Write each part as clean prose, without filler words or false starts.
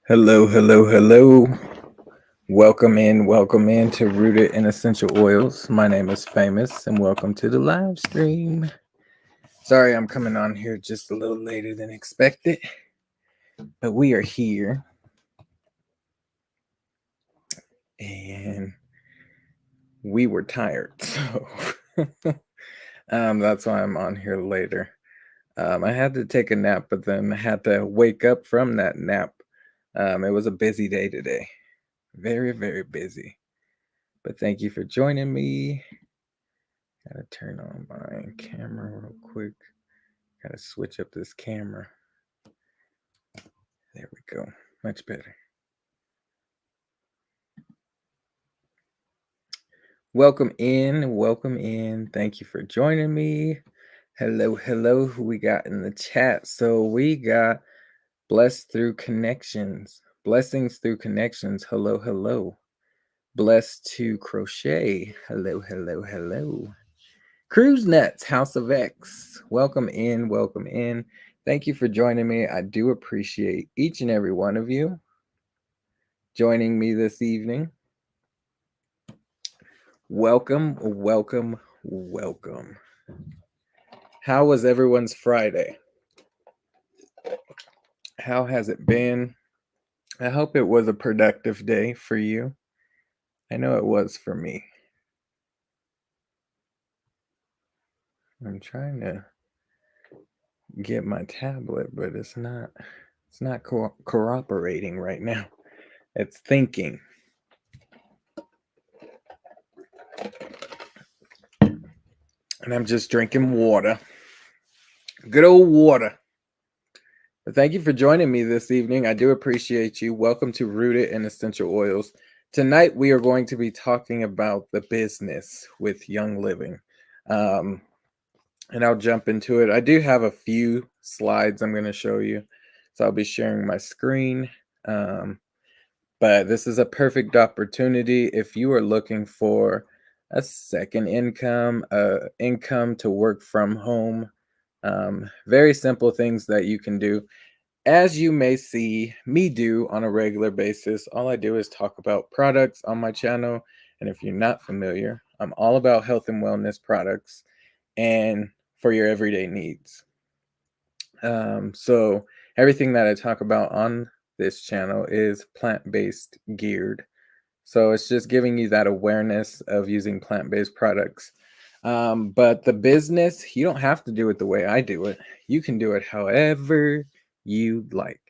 Hello, hello, hello. Welcome in to Rooted in Essential Oils. My name is Famous, and welcome to the live stream. Sorry, I'm coming on here just a little later than expected, but we are here, and we were tired, so that's why I'm on here later. I had to take a nap, but then I had to wake up from that nap. It was a busy day today, very, very busy. But thank you for joining me. Gotta turn on my camera real quick. Gotta switch up this camera. There we go. Much better. Welcome in. Welcome in. Thank you for joining me. Hello, hello. Who we got in the chat? So we got blessed through connections. Blessings through connections. Hello, hello. Blessed to crochet. Hello, hello, hello. Cruise Nuts, House of X. Welcome in, welcome in. Thank you for joining me. I do appreciate each and every one of you joining me this evening. Welcome, welcome, welcome. How was everyone's Friday? How has it been? I hope it was a productive day for you. I know it was for me. I'm trying to get my tablet, but it's not cooperating right now. It's thinking. And I'm just drinking water. Good old water. But thank you for joining me this evening. I do appreciate you. Welcome to Rooted in Essential Oils. Tonight, we are going to be talking about the business with Young Living. And I'll jump into it. I do have a few slides I'm going to show you. So I'll be sharing my screen. But this is a perfect opportunity if you are looking for a second income, income to work from home. Very simple things that you can do. As you may see me do on a regular basis, all I do is talk about products on my channel. And if you're not familiar, I'm all about health and wellness products and for your everyday needs. So everything that I talk about on this channel is plant-based geared. So it's just giving you that awareness of using plant-based products. But the business, you don't have to do it the way I do it. You can do it however you like.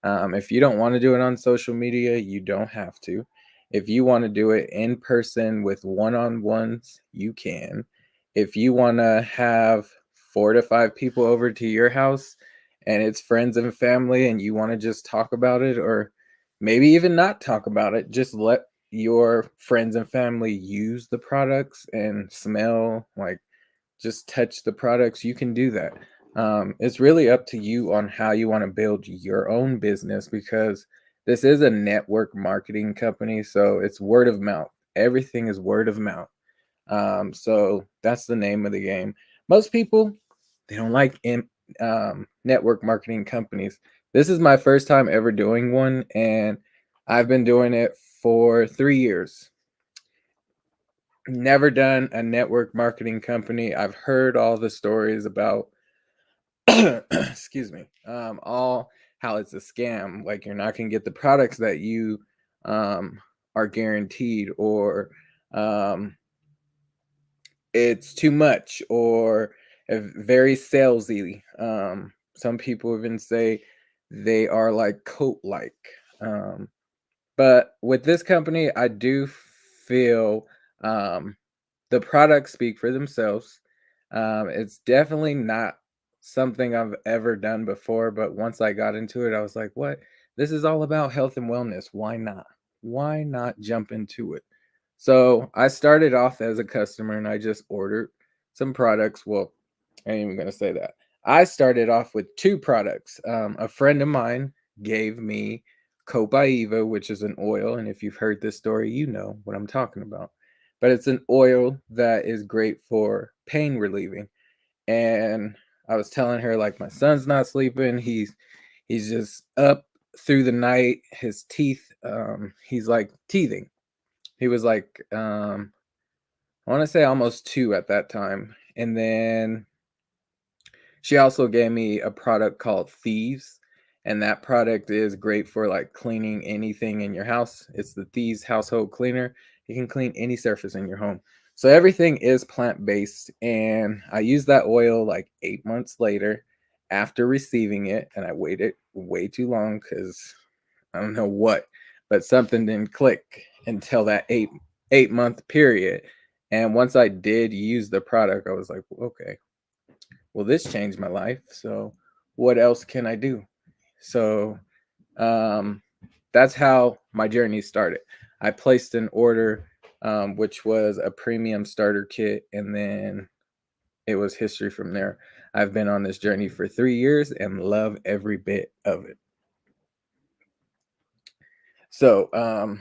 If you don't want to do it on social media, you don't have to. If you want to do it in person with one-on-ones, you can. If you want to have 4 to 5 people over to your house and it's friends and family and you want to just talk about it, or maybe even not talk about it, just let your friends and family use the products and smell, like just touch the products, you can do that. It's really up to you on how you want to build your own business, because this is a network marketing company. So it's word of mouth. Everything is word of mouth. So that's the name of the game. Most people, they don't like network marketing companies. This is my first time ever doing one, and I've been doing it for 3 years. Never done a network marketing company. I've heard all the stories about excuse me, all how it's a scam, like you're not going to get the products that you are guaranteed, or um, it's too much, or very salesy. Some people even say they are like coat like. But with this company, I do feel the products speak for themselves. It's definitely not something I've ever done before, but once I got into it, I was like, what? This is all about health and wellness. Why not? Why not jump into it? So I started off as a customer and I just ordered some products. Well, I ain't even going to say that. I started off with 2 products. A friend of mine gave me Copaiba, which is an oil. And if you've heard this story, you know what I'm talking about. But it's an oil that is great for pain relieving. And I was telling her, like, my son's not sleeping. He's just up through the night, his teeth, he's like teething. He was like, I want to say almost 2 at that time. And then she also gave me a product called Thieves, and that product is great for like cleaning anything in your house. It's the Thieves household cleaner. You can clean any surface in your home. So everything is plant-based, and I used that oil like 8 months later after receiving it, and I waited way too long cuz I don't know what, but something didn't click until that 8-month period. And once I did use the product, I was like, okay, well, this changed my life. So what else can I do? So um, that's how my journey started. I placed an order, which was a premium starter kit, and then it was history from there. I've been on this journey for 3 years and love every bit of it. So,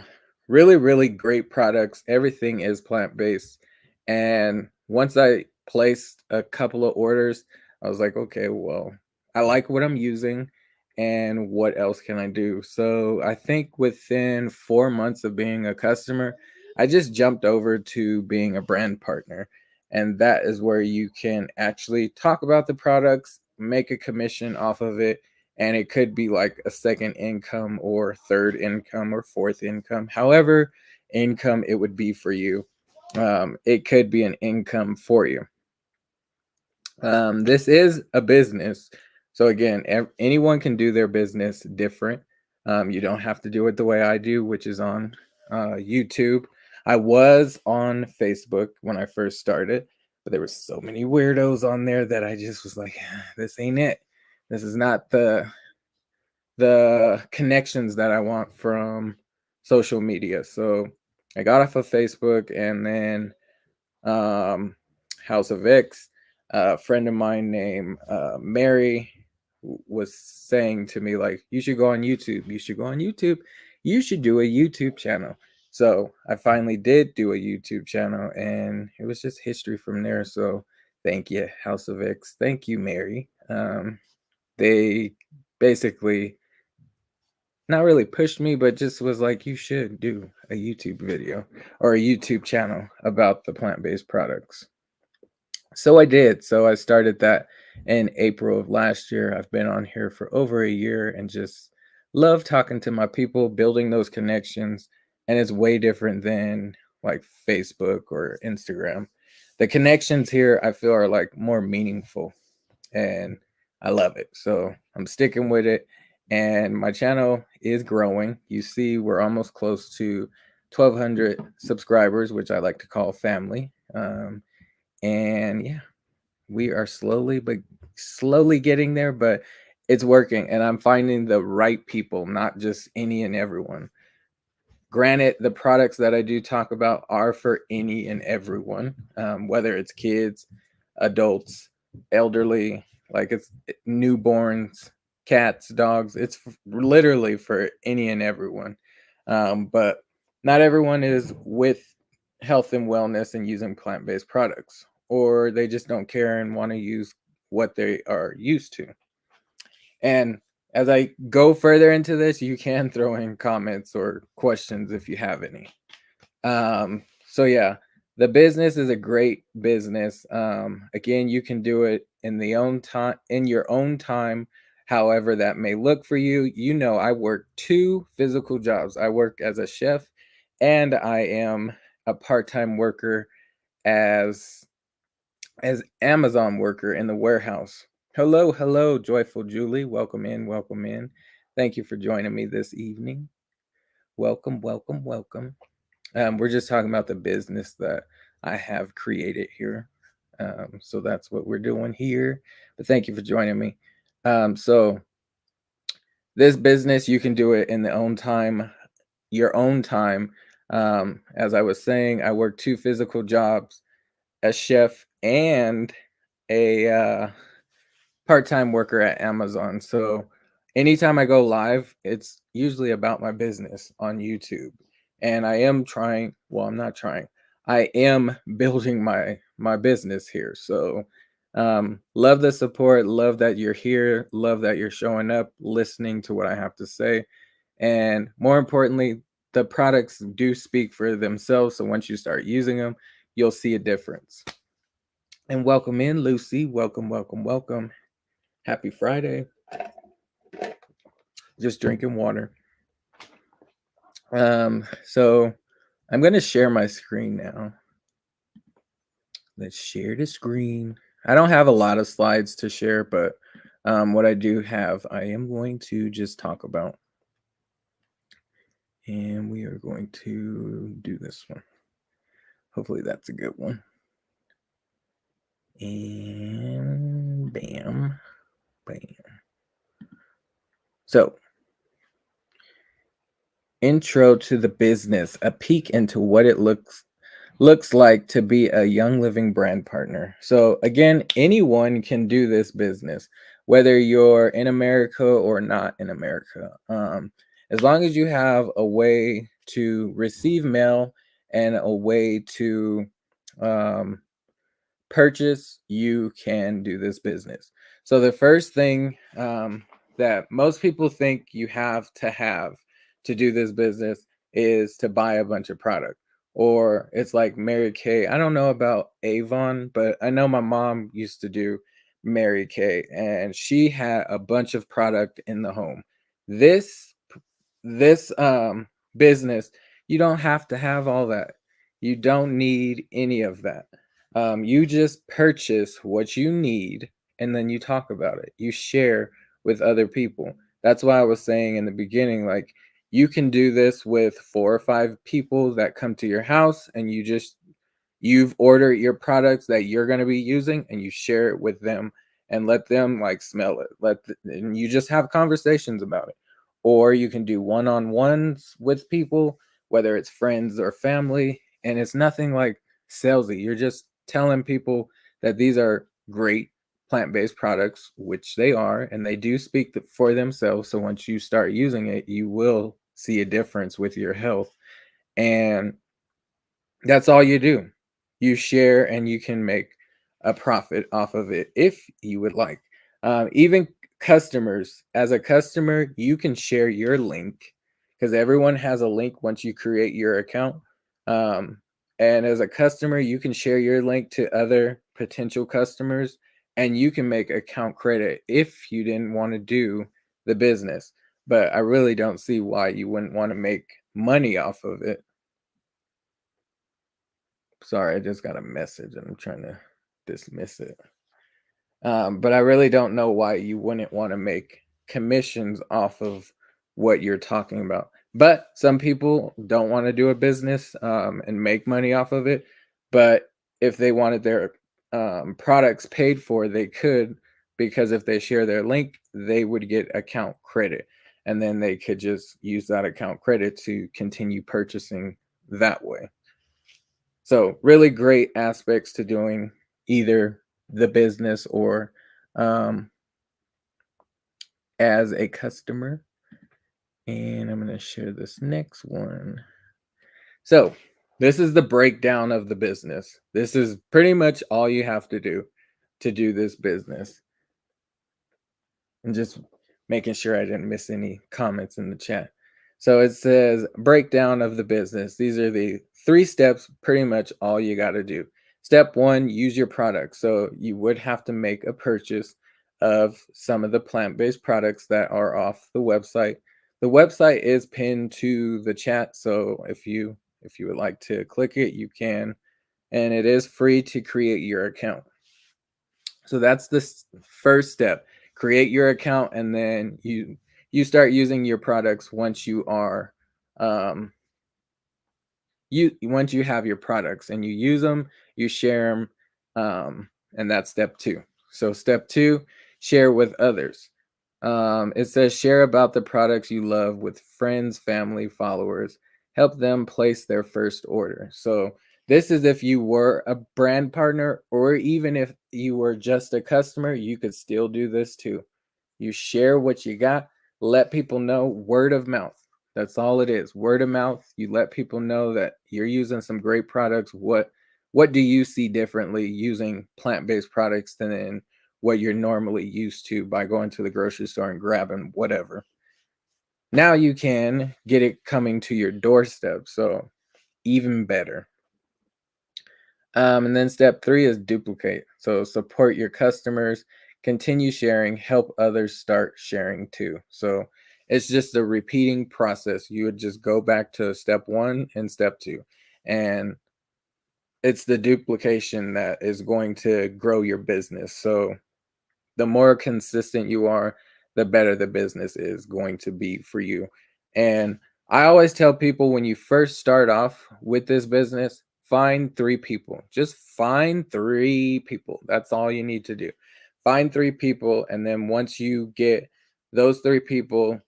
really, really great products. Everything is plant based. And once I placed a couple of orders, I was like, okay, well, I like what I'm using. And what else can I do? So, I think within 4 months of being a customer, I just jumped over to being a brand partner. And that is where you can actually talk about the products, make a commission off of it, and it could be like a second income or third income or fourth income, however income it would be for you. It could be an income for you. This is a business, so again, anyone can do their business different. You don't have to do it the way I do, which is on YouTube. I was on Facebook when I first started, but there were so many weirdos on there that I just was like, this ain't it. This is not the connections that I want from social media. So I got off of Facebook, and then House of X, a friend of mine named Mary was saying to me, like, you should go on YouTube. You should go on YouTube. You should do a YouTube channel. So I finally did do a YouTube channel, and it was just history from there. So thank you, House of X. Thank you, Mary. They basically not really pushed me, but just was like, you should do a YouTube video or a YouTube channel about the plant-based products. So I did. So I started that in April of last year. I've been on here for over a year and just love talking to my people, building those connections. And it's way different than like Facebook or Instagram. The connections here I feel are like more meaningful, and I love it. So I'm sticking with it. And my channel is growing. You see, we're almost close to 1,200 subscribers, which I like to call family. And yeah, we are slowly getting there, but it's working. And I'm finding the right people, not just any and everyone. Granted, the products that I do talk about are for any and everyone, whether it's kids, adults, elderly, like it's newborns, cats, dogs. It's literally for any and everyone. But not everyone is with health and wellness and using plant based products, or they just don't care and want to use what they are used to. And as I go further into this, you can throw in comments or questions if you have any. So yeah, the business is a great business. Again, you can do it in your own time, however that may look for you. You know, I work 2 physical jobs. I work as a chef, and I am a part-time worker as Amazon worker in the warehouse. Hello, hello, joyful Julie. Welcome in, welcome in. Thank you for joining me this evening. Welcome, welcome, welcome. We're just talking about the business that I have created here. So that's what we're doing here. But thank you for joining me. So this business, you can do it in the own time, your own time. As I was saying, I work 2 physical jobs, a chef and a part-time worker at Amazon. So anytime I go live, it's usually about my business on YouTube. And I am I'm not trying. I am building my business here. So Love the support, love that you're here, love that you're showing up, listening to what I have to say. And more importantly, the products do speak for themselves. So once you start using them, you'll see a difference. And welcome in, Lucy. Welcome, welcome, welcome. Happy Friday. Just drinking water. So I'm going to share my screen now. Let's share the screen. I don't have a lot of slides to share, but what I do have, I am going to just talk about. And we are going to do this one. Hopefully that's a good one. And bam, bam. So, intro to the business, a peek into what it looks like to be a Young Living brand partner. So again, anyone can do this business, whether you're in America or not in America. As long as you have a way to receive mail and a way to purchase, you can do this business. So the first thing that most people think you have to do this business is to buy a bunch of product. Or it's like Mary Kay. I don't know about Avon, but I know my mom used to do Mary Kay, and she had a bunch of product in the home. This business, you don't have to have all that. You don't need any of that. You just purchase what you need and then you talk about it. You share with other people. That's why I was saying in the beginning, like, you can do this with 4 or 5 people that come to your house, and you've ordered your products that you're going to be using, and you share it with them and let them like smell it. And you just have conversations about it. Or you can do one-on-ones with people, whether it's friends or family, and it's nothing like salesy. You're just telling people that these are great plant-based products, which they are, and they do speak for themselves. So once you start using it, you will see a difference with your health. And that's all you do. You share and you can make a profit off of it if you would like. Even customers, as a customer, you can share your link because everyone has a link once you create your account. Um, and as a customer, you can share your link to other potential customers and you can make account credit if you didn't want to do the business. But I really don't see why you wouldn't want to make money off of it. Sorry, I just got a message and I'm trying to dismiss it. But I really don't know why you wouldn't want to make commissions off of what you're talking about. But some people don't want to do a business and make money off of it. But if they wanted their products paid for, they could, because if they share their link, they would get account credit. And then they could just use that account credit to continue purchasing that way. So really great aspects to doing either the business or um, as a customer. And I'm going to share this next one. So this is the breakdown of the business. This is pretty much all you have to do this business. And just making sure I didn't miss any comments in the chat. So it says breakdown of the business. These are the 3 steps, pretty much all you got to do. Step 1, use your product. So you would have to make a purchase of some of the plant-based products that are off the website. The website is pinned to the chat, so if you would like to click it, you can, and it is free to create your account. So that's the first step. Create your account, and then you start using your products once you are once you have your products and you use them, you share them, and that's step 2. So step 2, share with others. It says share about the products you love with friends, family, followers. Help them place their first order. So this is if you were a brand partner, or even if you were just a customer, you could still do this too. You share what you got, let people know, word of mouth. That's all it is. Word of mouth. You let people know that you're using some great products, what what do you see differently using plant-based products than what you're normally used to by going to the grocery store and grabbing whatever? Now you can get it coming to your doorstep, so even better. And then step three is duplicate. So support your customers, continue sharing, help others start sharing too. So it's just a repeating process. You would just go back to step one and step two. And it's the duplication that is going to grow your business. So the more consistent you are, the better the business is going to be for you. And I always tell people, when you first start off with this business, find three people. Just find three people. That's all you need to do. Find three people. And then once you get those three people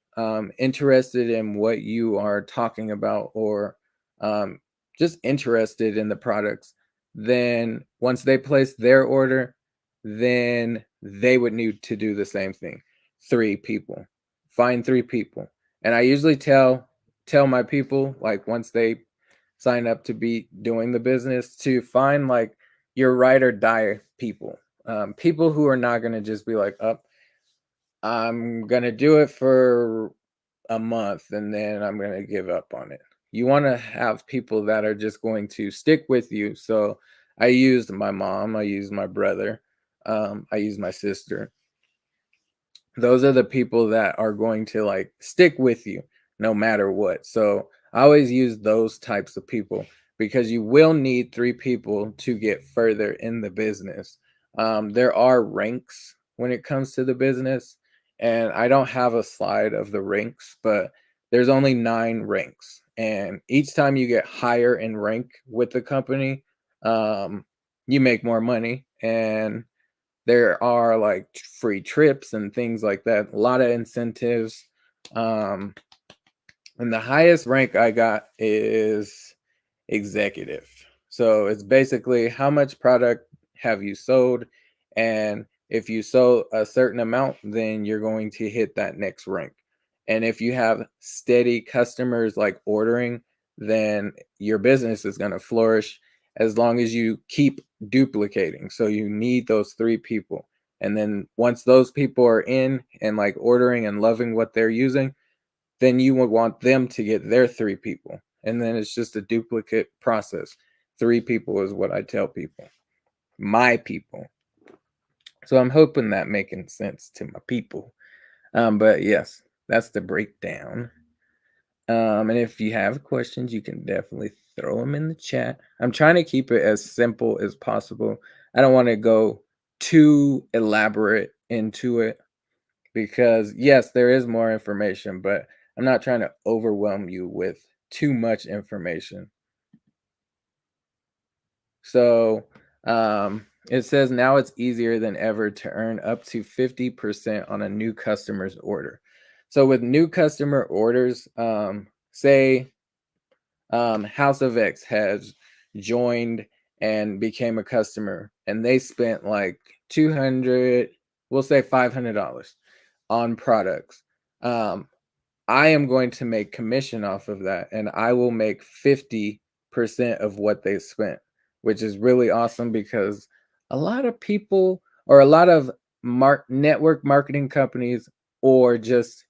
interested in what you are talking about, or um, just interested in the products, then once they place their order, then they would need to do the same thing. Three people. Find three people. And I usually tell my people, like, once they sign up to be doing the business, to find like your ride or die people. People who are not going to just be like, up, I'm going to do it for a month and then I'm going to give up on it. You want to have people that are just going to stick with you. So I used my mom, I used my brother, I used my sister. Those are the people that are going to like stick with you no matter what. So I always use those types of people, because you will need three people to get further in the business. There are ranks when it comes to the business, and I don't have a slide of the ranks, but there's only 9 ranks. And each time you get higher in rank with the company, you make more money. And there are like free trips and things like that, a lot of incentives. Um, and the highest rank I got is executive. So it's basically how much product have you sold, and if you sold a certain amount, then you're going to hit that next rank. And if you have steady customers like ordering, then your business is going to flourish as long as you keep duplicating. So you need those three people. And then once those people are in and like ordering and loving what they're using, then you would want them to get their three people. And then it's just a duplicate process. Three people is what I tell people, my people. So I'm hoping that making sense to my people. But yes, that's the breakdown. And if you have questions, you can definitely throw them in the chat. I'm trying to keep it as simple as possible. I don't want to go too elaborate into it, because yes, there is more information, but I'm not trying to overwhelm you with too much information. So it says now it's easier than ever to earn up to 50% on a new customer's order. So with new customer orders, say House of X has joined and became a customer, and they spent like 200, we'll say $500 on products. Um, I am going to make commission off of that, and I will make 50% of what they spent, which is really awesome, because a lot of people, or a lot of network marketing companies, or just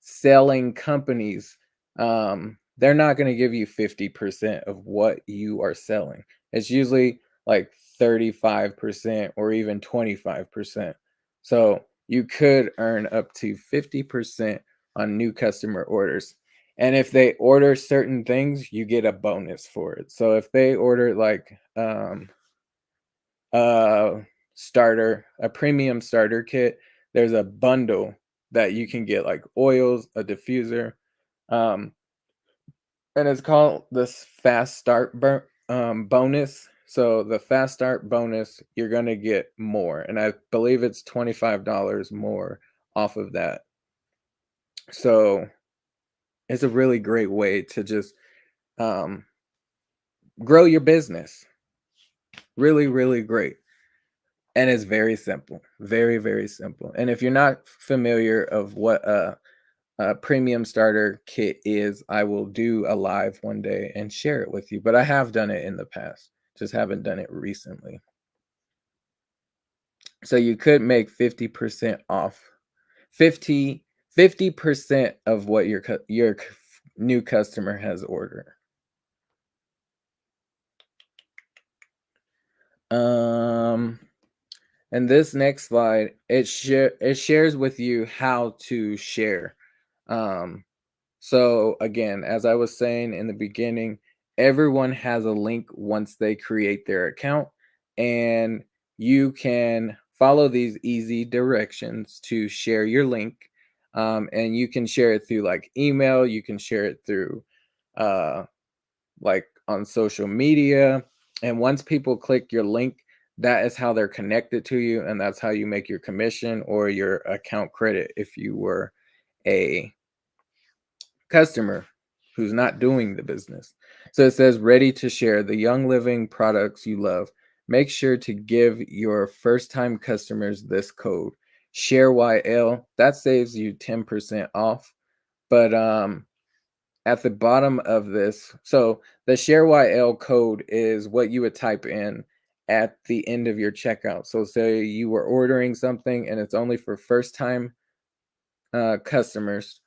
selling companies, they're not going to give you 50% of what you are selling. It's usually like 35% or even 25%. So you could earn up to 50% on new customer orders. And if they order certain things, you get a bonus for it. So if they order like a a premium starter kit, there's a bundle that you can get, like oils, a diffuser, um, and it's called this fast start bonus. So the fast start bonus, you're gonna get more, and I believe it's $25 more off of that. So it's a really great way to just um, grow your business. Really, really great. And it's very simple. Very, very simple. And if you're not familiar of what a premium starter kit is, I will do a live one day and share it with you. But I have done it in the past. just haven't done it recently. So you could make 50% off. 50% of what your new customer has ordered. Um and this next slide, it shares with you how to share. Um so again, as I was saying in the beginning, everyone has a link once they create their account, and you can follow these easy directions to share your link. And you can share it through like email, you can share it through uh, like on social media. And once people click your link, that is how they're connected to you, and that's how you make your commission or your account credit if you were a customer who's not doing the business. So it says ready to share the Young Living products you love. Make sure to give your first time customers this code share YL. That saves you 10% off. But at the bottom of this, so the share YL code is what you would type in at the end of your checkout. So say you were ordering something and it's only for first time customers,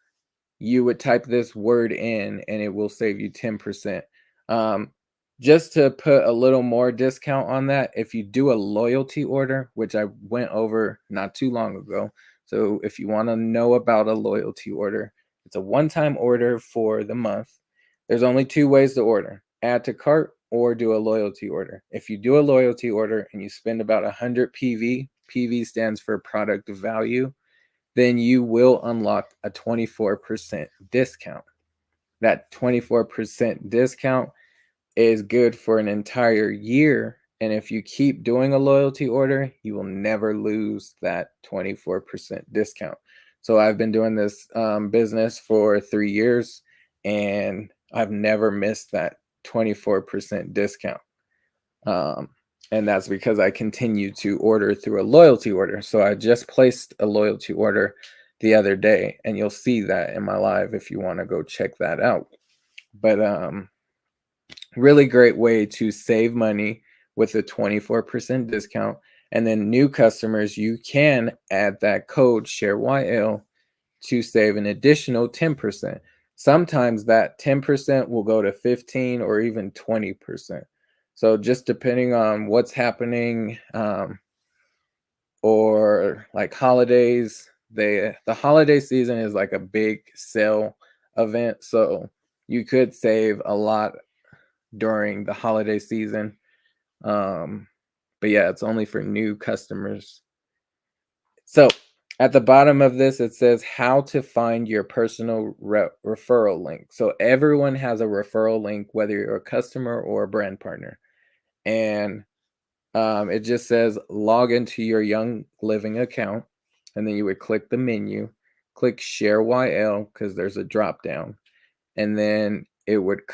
you would type this word in and it will save you 10%. Um, just to put a little more discount on that, if you do a loyalty order, which I went over not too long ago. So if you want to know about a loyalty order, it's a one-time order for the month. There's only two ways to order: add to cart or do a loyalty order. If you do a loyalty order and you spend about 100 PV stands for product value, then you will unlock a 24% discount. That 24% discount is good for an entire year. And if you keep doing a loyalty order, you will never lose that 24% discount. So I've been doing this business for 3 years, and I've never missed that 24% discount. Um, and that's because I continue to order through a loyalty order. So I just placed a loyalty order the other day, and you'll see that in my live if you want to go check that out. But really great way to save money with a 24% discount. And then new customers, you can add that code SHAREYL to save an additional 10%. Sometimes that 10% will go to 15 or even 20%. So just depending on what's happening, or like holidays, the holiday season is like a big sale event. So you could save a lot during the holiday season. Um, but yeah, it's only for new customers. So at the bottom of this, it says how to find your personal referral link. So everyone has a referral link, whether you're a customer or a brand partner. And it just says log into your Young Living account. And then you would click the menu, click Share YL because there's a drop down. And then you would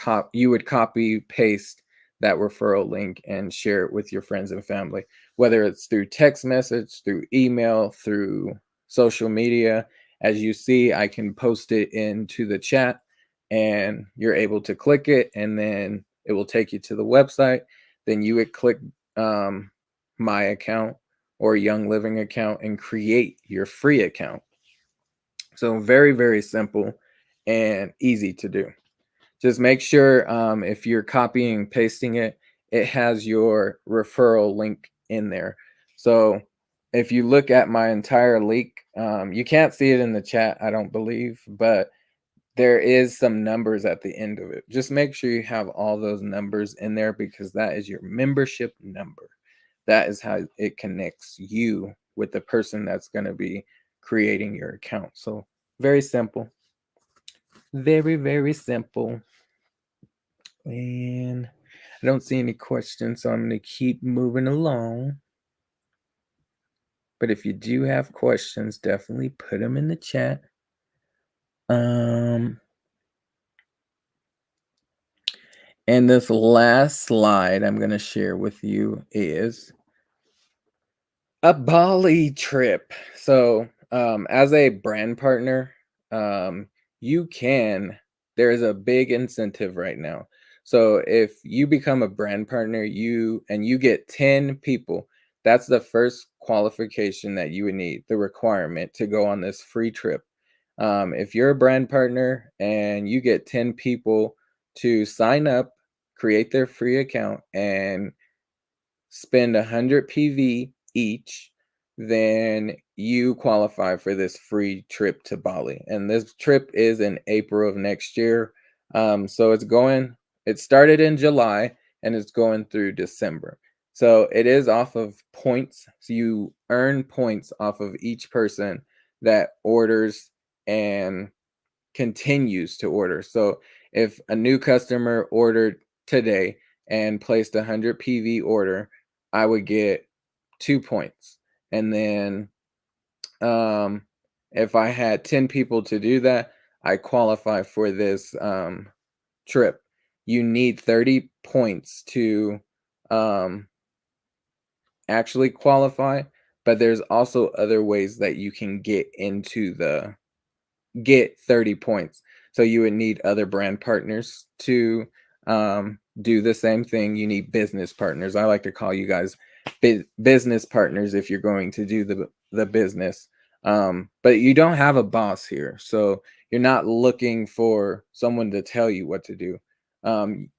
copy paste that referral link and share it with your friends and family, whether it's through text message, through email, through social media. As you see, I can post it into the chat and you're able to click it, and then it will take you to the website. Then you would click my account or Young Living account and create your free account. So very, very simple and easy to do. Just make sure if you're copying and pasting it, it has your referral link in there. So if you look at my entire link, you can't see it in the chat, I don't believe, but there is some numbers at the end of it. Just make sure you have all those numbers in there because that is your membership number. That is how it connects you with the person that's going to be creating your account. So very simple. Very, very simple. And I don't see any questions, so I'm going to keep moving along. But if you do have questions, definitely put them in the chat. And this last slide I'm going to share with you is a Bali trip. So, as a brand partner, there is a big incentive right now. So if you become a brand partner, you get 10 people, that's the first qualification that you would need, the requirement to go on this free trip. If you're a brand partner and you get 10 people to sign up, create their free account, and spend 100 PV each, then you qualify for this free trip to Bali. And this trip is in April of next year. So it started in July and it's going through December. So it is off of points. So you earn points off of each person that orders and continues to order. So if a new customer ordered today and placed a 100 PV order, I would get 2 points. And then um, if I had 10 people to do that, I qualify for this trip. You need 30 points to um, actually qualify, but there's also other ways that you can get 30 points. So you would need other brand partners to do the same thing. You need business partners. I like to call you guys business partners if you're going to do the business. But you don't have a boss here. So you're not looking for someone to tell you what to do.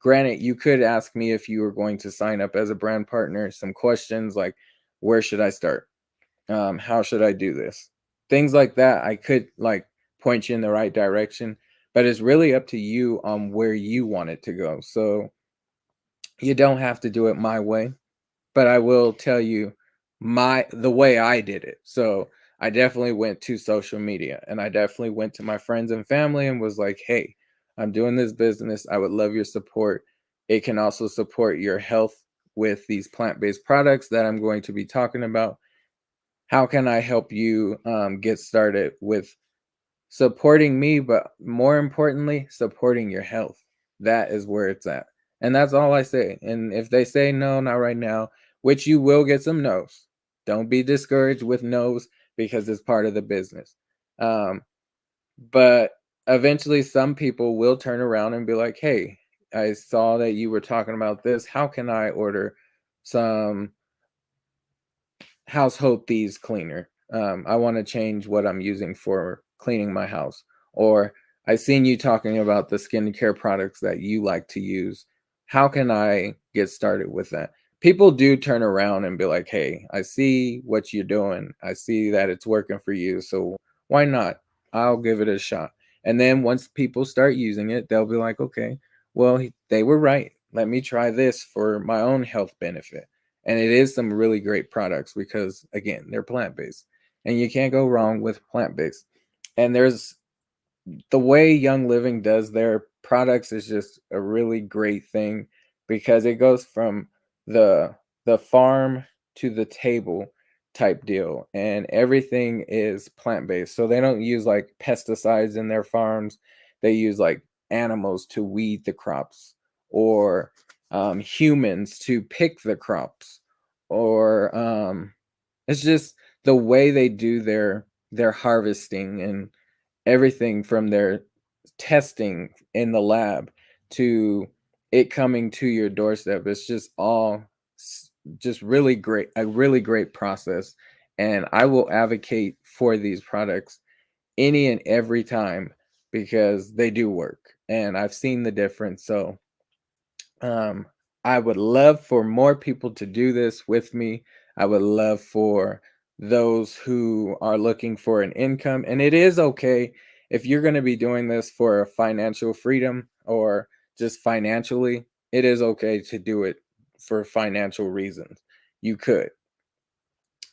Granted, you could ask me if you were going to sign up as a brand partner some questions like, where should I start? How should I do this? Things like that. I could like point you in the right direction, but it's really up to you on where you want it to go. So you don't have to do it my way, but I will tell you the way I did it. So I definitely went to social media and I definitely went to my friends and family and was like, "Hey, I'm doing this business. I would love your support. It can also support your health with these plant-based products that I'm going to be talking about. How can I help you get started with supporting me, but more importantly, supporting your health?" That is where it's at. And that's all I say. And if they say no, not right now, which you will get some no's, don't be discouraged with no's because it's part of the business. Um, but eventually, some people will turn around and be like, "Hey, I saw that you were talking about this. How can I order some household thieves cleaner? I want to change what I'm using for cleaning my house." Or I seen you talking about the skincare products that you like to use. How can I get started with that? People do turn around and be like, "Hey, I see what you're doing. I see that it's working for you. So why not? I'll give it a shot." And then once people start using it, they'll be like, "Okay, well, they were right. Let me try this for my own health benefit." And it is some really great products because again, they're plant-based and you can't go wrong with plant-based. And there's the way Young Living does their products is just a really great thing because it goes from the the farm to the table type deal, and everything is plant-based. So they don't use like pesticides in their farms. They use like animals to weed the crops, or humans to pick the crops, or it's just the way they do their harvesting and everything from their testing in the lab to it coming to your doorstep. It's just all just really great, a really great process. And I will advocate for these products any and every time because they do work and I've seen the difference. So um, I would love for more people to do this with me. I would love for those who are looking for an income. And it is okay if you're going to be doing this for financial freedom or just financially, it is okay to do it for financial reasons. You could.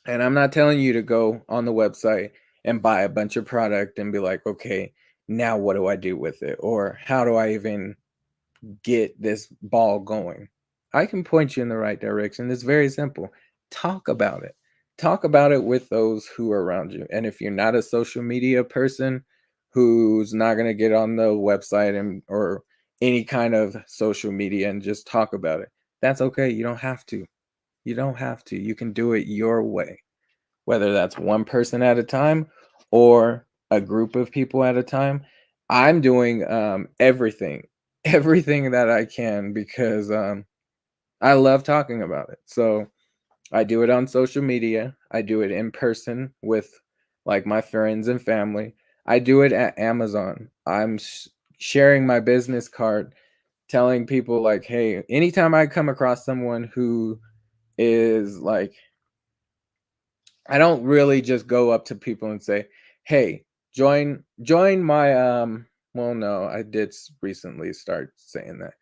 And I'm not telling you to go on the website and buy a bunch of product and be like, okay, now what do I do with it? Or how do I even get this ball going? I can point you in the right direction. It's very simple. Talk about it. Talk about it with those who are around you. And if you're not a social media person who's not going to get on the website and or any kind of social media and just talk about it, that's okay. You don't have to. You don't have to. You can do it your way, whether that's one person at a time or a group of people at a time. I'm doing everything. everything that I can because I love talking about it. So I do it on social media. I do it in person with like my friends and family. I do it at Amazon. Sharing my business card, telling people like, hey, anytime I come across someone who is like, I don't really just go up to people and say, "Hey, join my well no, I did recently start saying that.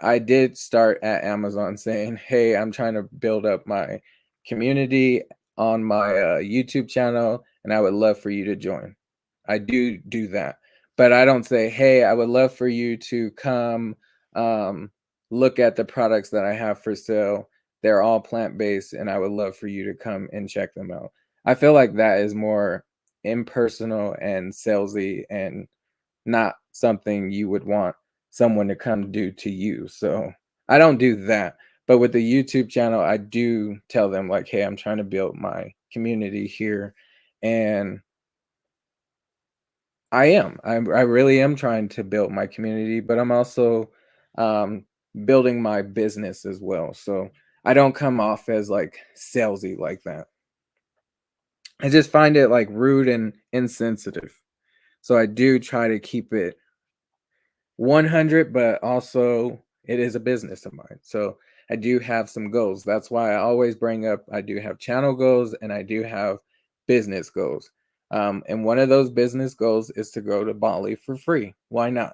I did start at Amazon saying, "Hey, I'm trying to build up my community on my YouTube channel and I would love for you to join." I do that. But I don't say, "Hey, I would love for you to come um look at the products that I have for sale. They're all plant-based and I would love for you to come and check them out." I feel like that is more impersonal and salesy and not something you would want someone to come do to you. So I don't do that. But with the YouTube channel, I do tell them like, hey, I'm trying to build my community here. And I really am trying to build my community, but I'm also um, building my business as well. So I don't come off as like salesy like that. I just find it like rude and insensitive. So I do try to keep it 100, but also it is a business of mine. So I do have some goals. That's why I always bring up I do have channel goals and I do have business goals. And one of those business goals is to go to Bali for free. Why not?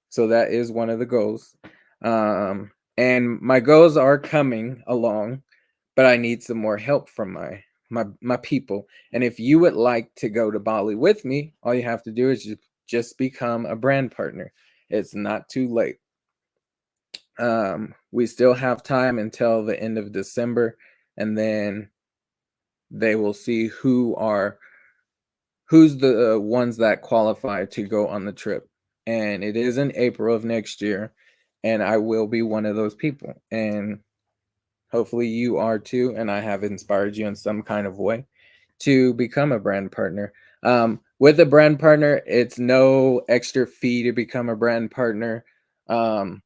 So that is one of the goals. And my goals are coming along, but I need some more help from my people. And if you would like to go to Bali with me, all you have to do is just become a brand partner. It's not too late. We still have time until the end of December, and then they will see who's the ones that qualify to go on the trip. And it is in April of next year, and I will be one of those people. And hopefully you are too, and I have inspired you in some kind of way to become a brand partner. With a brand partner, it's no extra fee to become a brand partner. Um,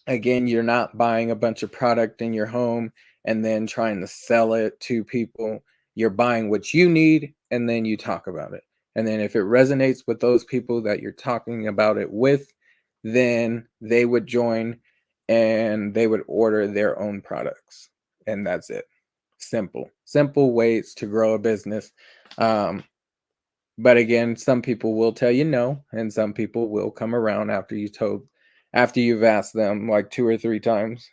Again, you're not buying a bunch of product in your home and then trying to sell it to people. You're buying what you need and then you talk about it. And then if it resonates with those people that you're talking about it with, then they would join and they would order their own products. And that's it. Simple ways to grow a business. Um, but again, some people will tell you no, and some people will come around after you've asked them like 2 or 3 times.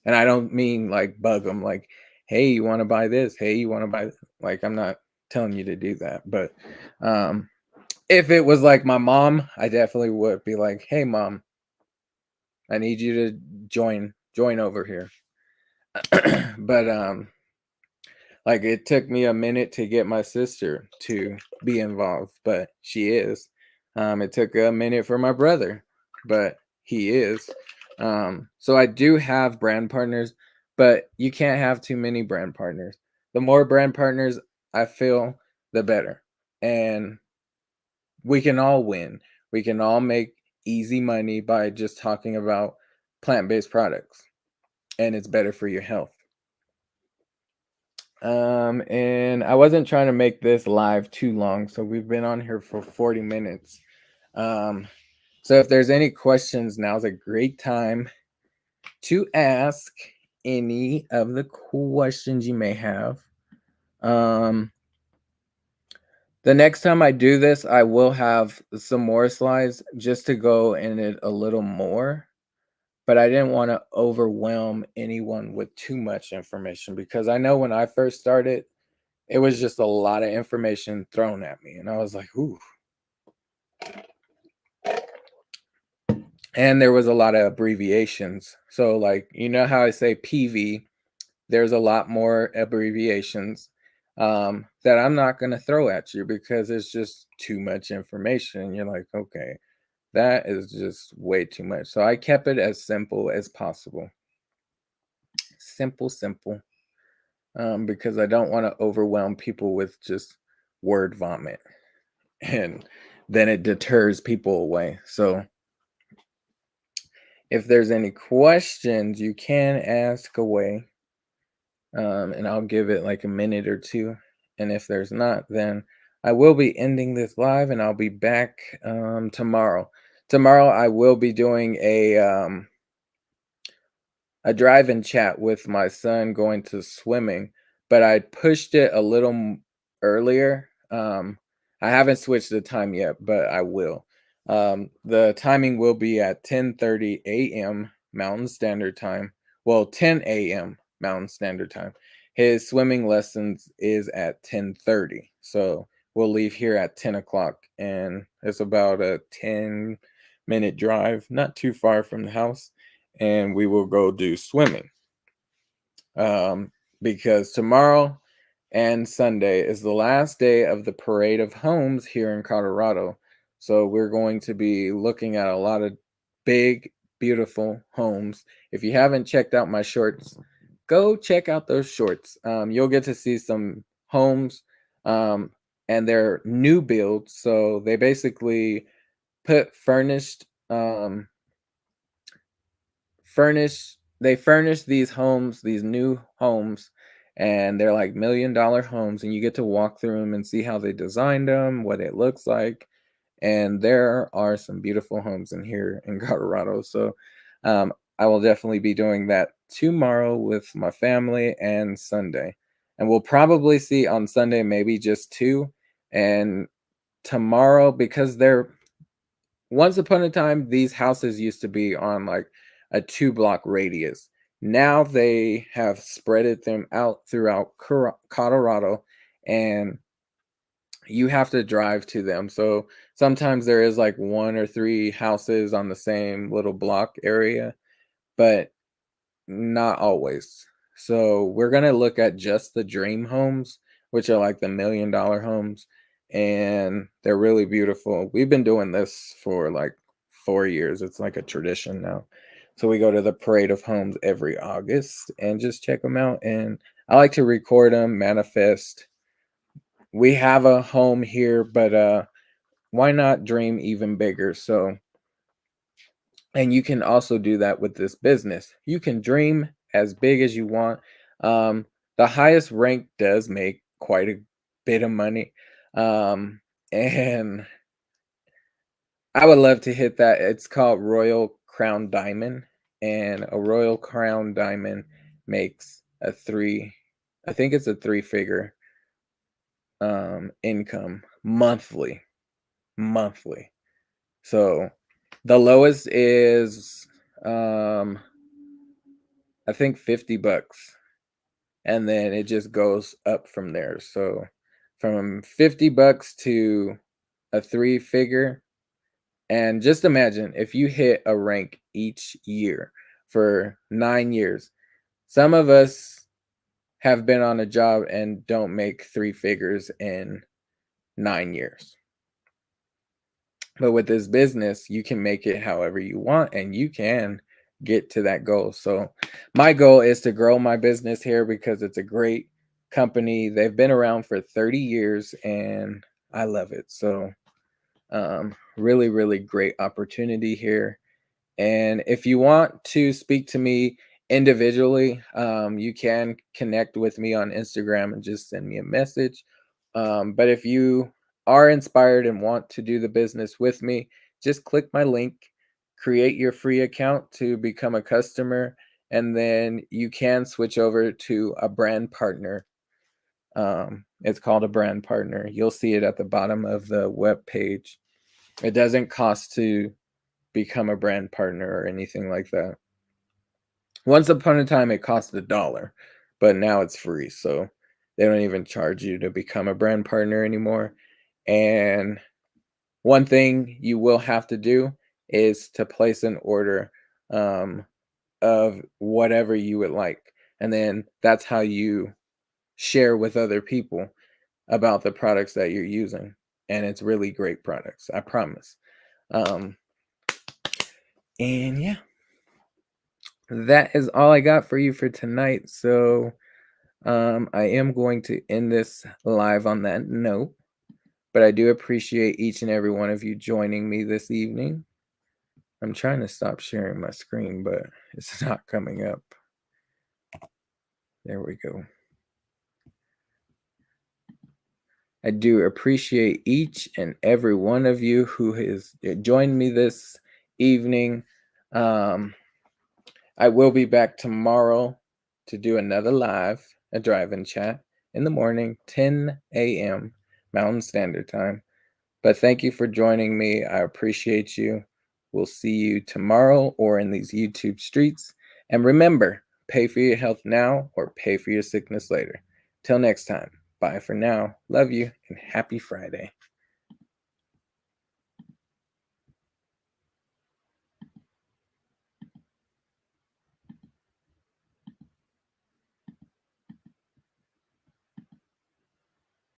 And I don't mean like bug them, like, hey, you want to buy this? Hey, you want to buy this? Like, I'm not telling you to do that. But if it was like my mom, I definitely would be like, hey, mom, I need you to join over here. But like it took me a minute to get my sister to be involved, but she is. It took a minute for my brother, but he is. So I do have brand partners, but you can't have too many brand partners. The more brand partners I feel, the better. And we can all win. We can all make easy money by just talking about plant-based products, and it's better for your health. And I wasn't trying to make this live too long, so we've been on here for 40 minutes. Um, so if there's any questions, now's a great time to ask any of the questions you may have. The next time I do this, I will have some more slides just to go in it a little more. But I didn't want to overwhelm anyone with too much information because I know when I first started, it was just a lot of information thrown at me. And I was like, ooh. And there was a lot of abbreviations. So, like, you know how I say PV, there's a lot more abbreviations that I'm not going to throw at you because it's just too much information. And you're like, okay, that is just way too much. So I kept it as simple as possible. Simple. Because I don't want to overwhelm people with just word vomit. And then it deters people away. So if there's any questions, you can ask away, and I'll give it like a minute or two. And if there's not, then I will be ending this live, and I'll be back tomorrow. Tomorrow, I will be doing a drive-in chat with my son going to swimming, but I pushed it a little earlier. I haven't switched the time yet, but I will. The timing will be at 10:30 a.m. Mountain Standard Time. Well, 10 a.m. Mountain Standard Time. His swimming lessons is at 10:30, so we'll leave here at 10 o'clock, and it's about a 10-minute drive, not too far from the house, and we will go do swimming. Because tomorrow and Sunday is the last day of the Parade of Homes here in Colorado. So we're going to be looking at a lot of big, beautiful homes. If you haven't checked out my shorts, go check out those shorts. You'll get to see some homes, and they're new builds. So they basically put they furnish these homes, these new homes, and they're like $1 million homes, and you get to walk through them and see how they designed them, what it looks like. And there are some beautiful homes in here in Colorado. So I will definitely be doing that tomorrow with my family and Sunday. And we'll probably see on Sunday maybe just two. And tomorrow, because they're once upon a time, these houses used to be on like a 2 block radius. Now they have spreaded them out throughout Colorado, and you have to drive to them. So sometimes there is like one or three houses on the same little block area, but not always. So we're gonna look at just the dream homes, which are like the $1 million homes, and they're really beautiful. We've been doing this for like 4 years. It's like a tradition now. So we go to the Parade of Homes every August and just check them out. And I like to record them, manifest. We have a home here, but why not dream even bigger? So, and you can also do that with this business. You can dream as big as you want. The highest rank does make quite a bit of money. And I would love to hit that. It's called Royal Crown Diamond, and a Royal Crown Diamond makes I think it's a three-figure income monthly. So the lowest is I think $50, and then it just goes up from there. So from $50 to a three-figure. And just imagine if you hit a rank each year for 9 years. Some of us have been on a job and don't make three figures in 9 years. But with this business, you can make it however you want, and you can get to that goal. So my goal is to grow my business here because it's a great company. They've been around for 30 years and I love it. So really, really great opportunity here. And if you want to speak to me individually, you can connect with me on Instagram and just send me a message. But if you are inspired and want to do the business with me, just click my link, create your free account to become a customer, and then you can switch over to a brand partner. It's called a brand partner. You'll see it at the bottom of the web page. It doesn't cost to become a brand partner or anything like that. Once upon a time, it cost $1, but now it's free. So they don't even charge you to become a brand partner anymore. And one thing you will have to do is to place an order of whatever you would like. And then that's how you share with other people about the products that you're using. And it's really great products, I promise. Um, and yeah, that is all I got for you for tonight. So I am going to end this live on that note. But I do appreciate each and every one of you joining me this evening. I'm trying to stop sharing my screen, but it's not coming up. There we go. I do appreciate each and every one of you who has joined me this evening. I will be back tomorrow to do another live, a drive-in chat in the morning, 10 a.m. Mountain Standard Time. But thank you for joining me. I appreciate you. We'll see you tomorrow or in these YouTube streets. And remember, pay for your health now or pay for your sickness later. Till next time. Bye for now. Love you and happy Friday.